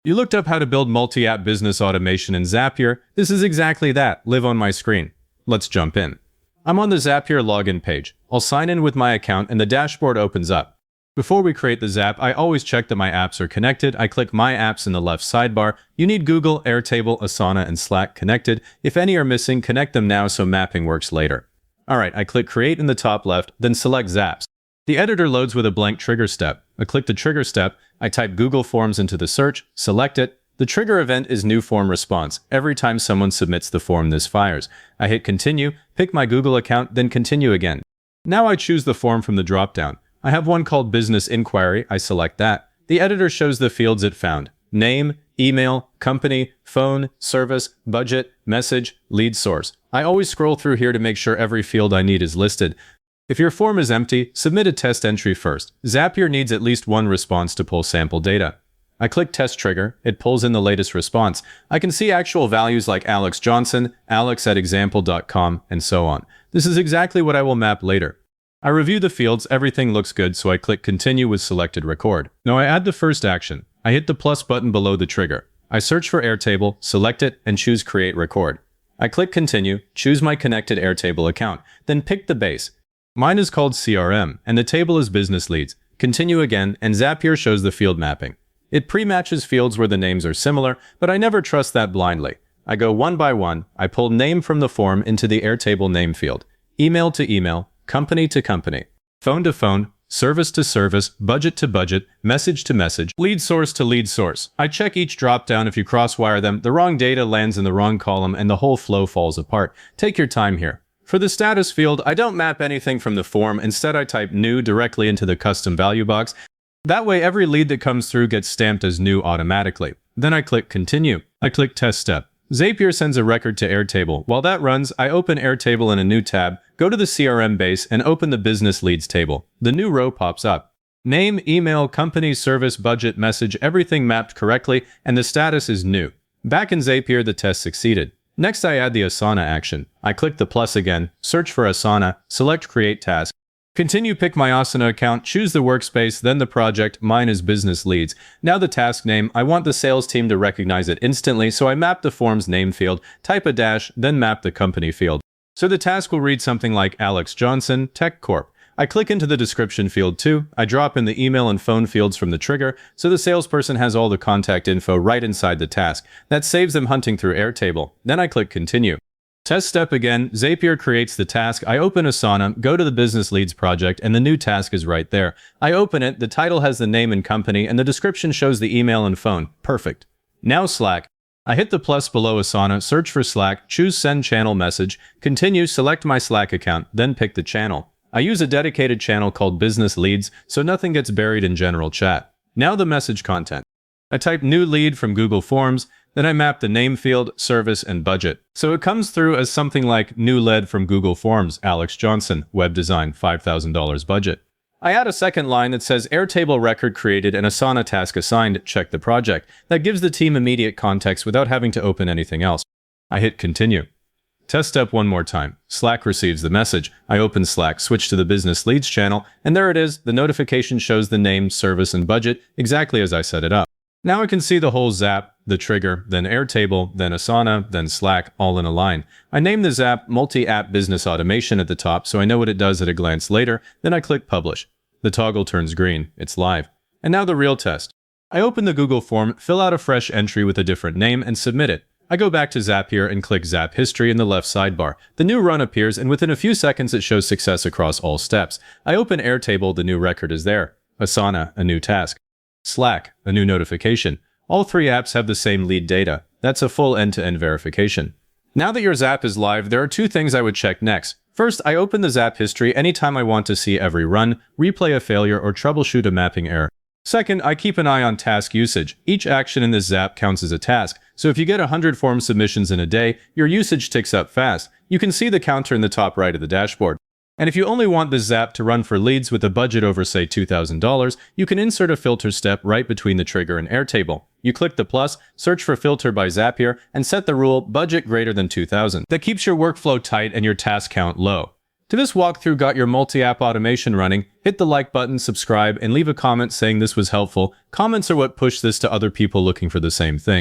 You looked up how to build multi-app business automation in Zapier. This is exactly that, live on my screen. Let's jump in. I'm on the Zapier login page. I'll sign in with my account and the dashboard opens up. Before we create the Zap, I always check that my apps are connected. I click My Apps in the left sidebar. You need Google, Airtable, Asana, and Slack connected. If any are missing, connect them now so mapping works later. Alright, I click Create in the top left, then select Zaps. The editor loads with a blank trigger step. I click the trigger step, I type Google Forms into the search, select it. The trigger event is new form response. Every time someone submits the form, this fires. I hit continue, pick my Google account, then continue again. Now I choose the form from the dropdown. I have one called Business Inquiry, I select that. The editor shows the fields it found. Name, email, company, phone, service, budget, message, lead source. I always scroll through here to make sure every field I need is listed. If your form is empty, submit a test entry first. Zapier needs at least one response to pull sample data. I click Test Trigger, it pulls in the latest response. I can see actual values like Alex Johnson, alex@example.com, and so on. This is exactly what I will map later. I review the fields, everything looks good, so I click Continue with selected record. Now I add the first action. I hit the plus button below the trigger. I search for Airtable, select it, and choose Create Record. I click Continue, choose my connected Airtable account, then pick the base. Mine is called CRM, and the table is Business Leads. Continue again, and Zapier shows the field mapping. It pre-matches fields where the names are similar, but I never trust that blindly. I go one by one, I pull name from the form into the Airtable name field. Email to email, company to company, phone to phone, service to service, budget to budget, message to message, lead source to lead source. I check each drop-down. If you cross-wire them, the wrong data lands in the wrong column and the whole flow falls apart. Take your time here. For the status field, I don't map anything from the form. Instead, I type new directly into the custom value box. That way, every lead that comes through gets stamped as new automatically. Then I click Continue. I click Test Step. Zapier sends a record to Airtable. While that runs, I open Airtable in a new tab, go to the CRM base, and open the Business Leads table. The new row pops up. Name, email, company, service, budget, message, everything mapped correctly, and the status is new. Back in Zapier, the test succeeded. Next, I add the Asana action. I click the plus again, search for Asana, select Create Task. Continue, pick my Asana account, choose the workspace, then the project. Mine is Business Leads. Now the task name, I want the sales team to recognize it instantly, so I map the form's name field, type a dash, then map the company field. So the task will read something like Alex Johnson, Tech Corp. I click into the description field too. I drop in the email and phone fields from the trigger, so the salesperson has all the contact info right inside the task. That saves them hunting through Airtable. Then I click Continue. Test step again, Zapier creates the task. I open Asana, go to the Business Leads project, and the new task is right there. I open it, the title has the name and company, and the description shows the email and phone. Perfect. Now Slack. I hit the plus below Asana, search for Slack, choose Send Channel Message, continue, select my Slack account, then pick the channel. I use a dedicated channel called Business Leads, so nothing gets buried in general chat. Now the message content. I type new lead from Google Forms, then I map the name field, service, and budget. So it comes through as something like new lead from Google Forms, Alex Johnson, web design, $5,000 budget. I add a second line that says Airtable record created and Asana task assigned, check the project. That gives the team immediate context without having to open anything else. I hit continue. Test step one more time. Slack receives the message. I open Slack, switch to the Business Leads channel, and there it is. The notification shows the name, service, and budget, exactly as I set it up. Now I can see the whole Zap, the trigger, then Airtable, then Asana, then Slack, all in a line. I name the Zap Multi-App Business Automation at the top so I know what it does at a glance later, then I click Publish. The toggle turns green. It's live. And now the real test. I open the Google form, fill out a fresh entry with a different name, and submit it. I go back to Zapier and click Zap History in the left sidebar. The new run appears, and within a few seconds it shows success across all steps. I open Airtable, the new record is there. Asana, a new task. Slack, a new notification. All three apps have the same lead data. That's a full end-to-end verification. Now that your Zap is live, there are two things I would check next. First, I open the Zap history anytime I want to see every run, replay a failure, or troubleshoot a mapping error. Second, I keep an eye on task usage. Each action in this Zap counts as a task, so if you get 100 form submissions in a day, your usage ticks up fast. You can see the counter in the top right of the dashboard. And if you only want this Zap to run for leads with a budget over, say, $2,000, you can insert a filter step right between the trigger and Airtable. You click the plus, search for Filter by Zapier, and set the rule budget greater than $2,000. That keeps your workflow tight and your task count low. To this walkthrough got your multi-app automation running. Hit the like button, subscribe, and leave a comment saying this was helpful. Comments are what push this to other people looking for the same thing.